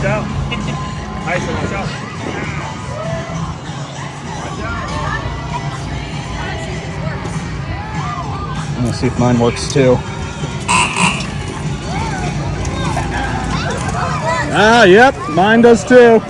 Watch out. Tyson, watch out. I'm gonna see if mine works too. Ah, yep, mine does too.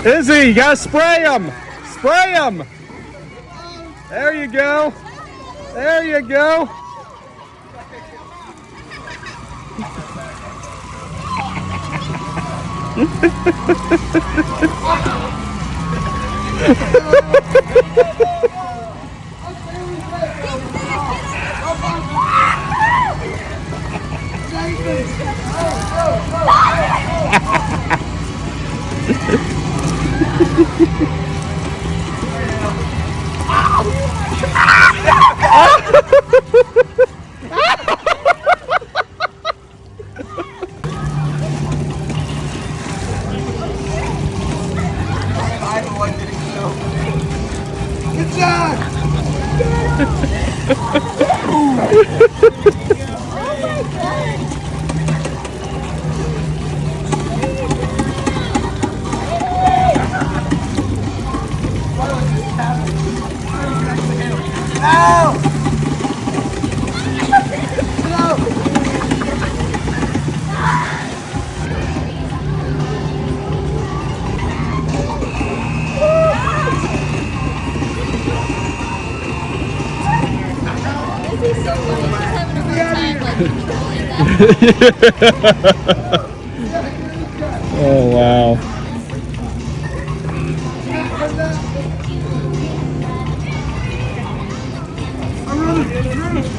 Izzy, you gotta spray them. Spray them. There you go. There you go. Good job! Oh, wow. I'm running.